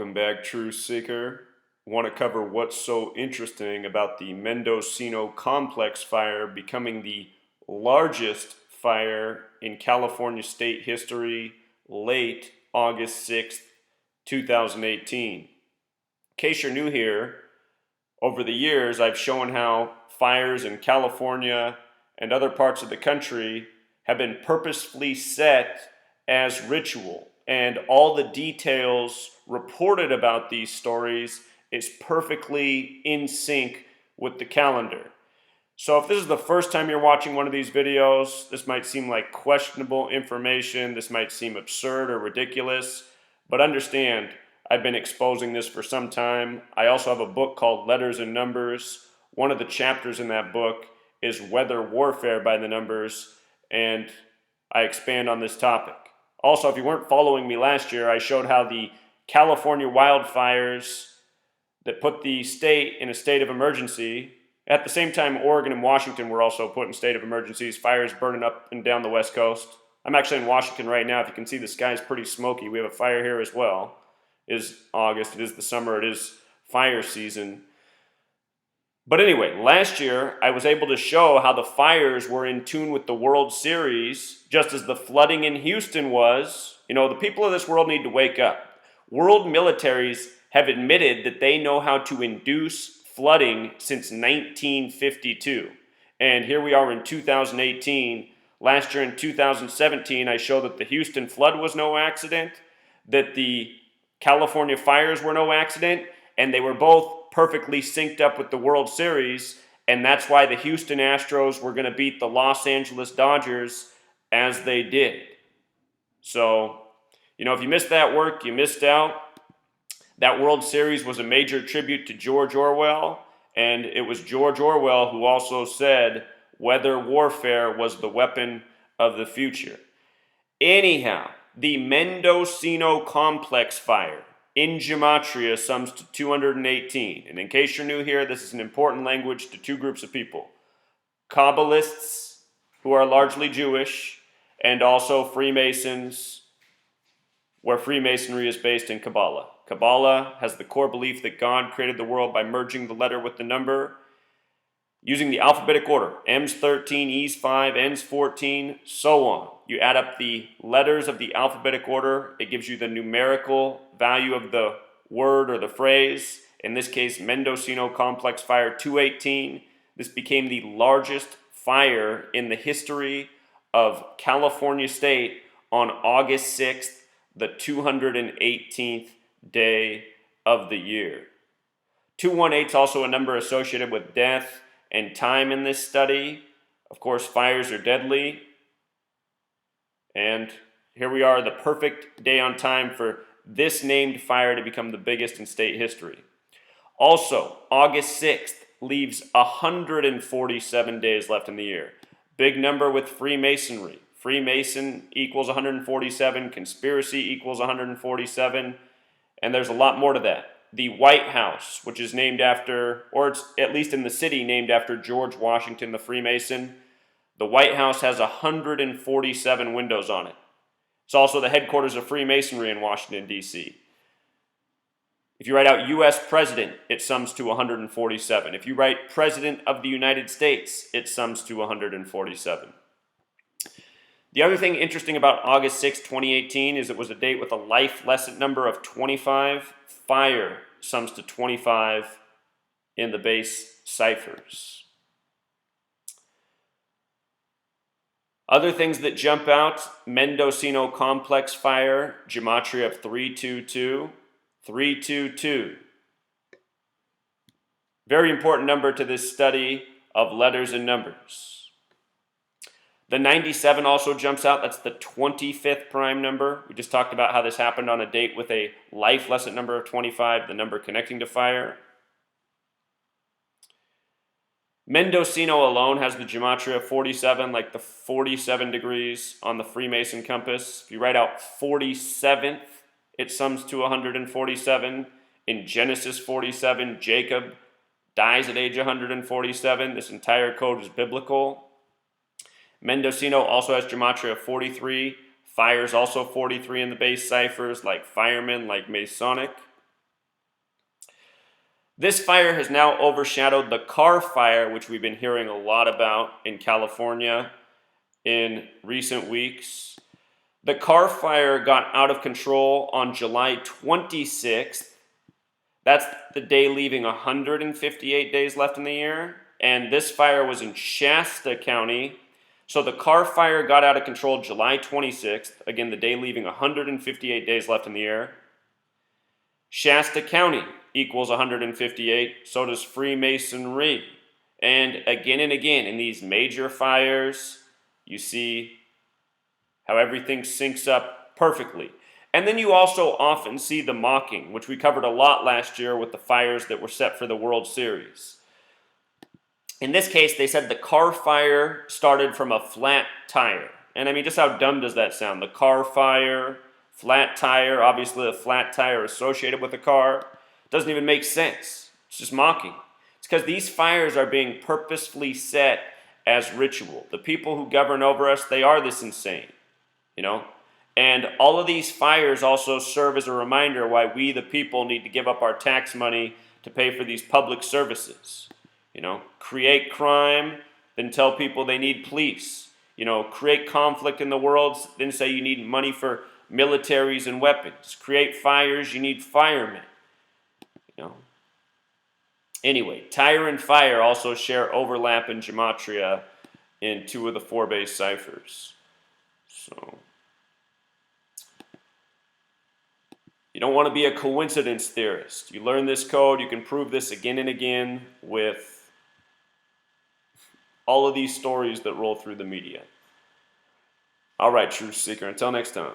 Welcome back, Truth Seeker. Want to cover what's so interesting about the Mendocino Complex Fire becoming the largest fire in California state history late August 6th, 2018. In case you're new here, over the years I've shown how fires in California and other parts of the country have been purposefully set as ritual, and all the details reported about these stories is perfectly in sync with the calendar. So if this is the first time you're watching one of these videos, this might seem like questionable information, this might seem absurd or ridiculous, but understand, I've been exposing this for some time. I also have a book called Letters and Numbers. One of the chapters in that book is Weather Warfare by the Numbers, and I expand on this topic. Also, if you weren't following me last year, I showed how the California wildfires that put the state in a state of emergency. At the same time, Oregon and Washington were also put in state of emergencies, fires burning up and down the West Coast. I'm actually in Washington right now. If you can see, the sky's pretty smoky. We have a fire here as well. It is August, it is the summer, it is fire season. But anyway, last year I was able to show how the fires were in tune with the World Series, just as the flooding in Houston was. You know, the people of this world need to wake up. World militaries have admitted that they know how to induce flooding since 1952. And here we are in 2018. Last year in 2017, I showed that the Houston flood was no accident, that the California fires were no accident, and they were both perfectly synced up with the World Series, and that's why the Houston Astros were going to beat the Los Angeles Dodgers as they did. So, you know, if you missed that work, you missed out. That World Series was a major tribute to George Orwell, and it was George Orwell who also said weather warfare was the weapon of the future. Anyhow, the Mendocino Complex Fire in Gematria sums to 218. And in case you're new here, this is an important language to two groups of people. Kabbalists, who are largely Jewish, and also Freemasons, where Freemasonry is based in Kabbalah. Kabbalah has the core belief that God created the world by merging the letter with the number, using the alphabetic order. M's 13, E's 5, N's 14, so on. You add up the letters of the alphabetic order, it gives you the numerical value of the word or the phrase. In this case, Mendocino Complex Fire 218. This became the largest fire in the history of California State on August 6th, the 218th day of the year. 218 is also a number associated with death and time in this study. Of course, fires are deadly. And here we are, the perfect day on time for this named fire to become the biggest in state history. Also, August 6th leaves 147 days left in the year. Big number with Freemasonry. Freemason equals 147, conspiracy equals 147, and there's a lot more to that. The White House, which is named after, or it's at least in the city, named after George Washington, the Freemason. The White House has 147 windows on it. It's also the headquarters of Freemasonry in Washington, D.C. If you write out U.S. President, it sums to 147. If you write President of the United States, it sums to 147. The other thing interesting about August 6, 2018 is it was a date with a life lesson number of 25. Fire sums to 25 in the base ciphers. Other things that jump out: Mendocino Complex Fire, Gematria of 322. 322. Very important number to this study of letters and numbers. The 97 also jumps out. That's the 25th prime number. We just talked about how this happened on a date with a life lesson number of 25, the number connecting to fire. Mendocino alone has the Gematria 47, like the 47 degrees on the Freemason compass. If you write out 47th, it sums to 147. In Genesis 47, Jacob dies at age 147. This entire code is biblical. Mendocino also has Gematria 43. Fires also 43 in the base ciphers, like firemen, like Masonic. This fire has now overshadowed the Carr Fire, which we've been hearing a lot about in California in recent weeks. The Carr Fire got out of control on July 26th. That's the day leaving 158 days left in the year. And this fire was in Shasta County. So the Carr Fire got out of control July 26th. Again, the day leaving 158 days left in the year. Shasta County equals 158. So does Freemasonry. And again in these major fires, you see how everything syncs up perfectly. And then you also often see the mocking, which we covered a lot last year with the fires that were set for the World Series. In this case, they said the Carr Fire started from a flat tire. And I mean, just how dumb does that sound? The Carr Fire, flat tire, obviously a flat tire associated with a car. Doesn't even make sense. It's just mocking. It's because these fires are being purposefully set as ritual. The people who govern over us, they are this insane, you know? And all of these fires also serve as a reminder why we, the people, need to give up our tax money to pay for these public services. You know, create crime, then tell people they need police. You know, create conflict in the world, then say you need money for militaries and weapons. Create fires, you need firemen. You know. Anyway, tire and fire also share overlap in Gematria in 2 of the 4 base ciphers. So you don't want to be a coincidence theorist. You learn this code, you can prove this again and again with all of these stories that roll through the media. All right, Truth Seeker, until next time.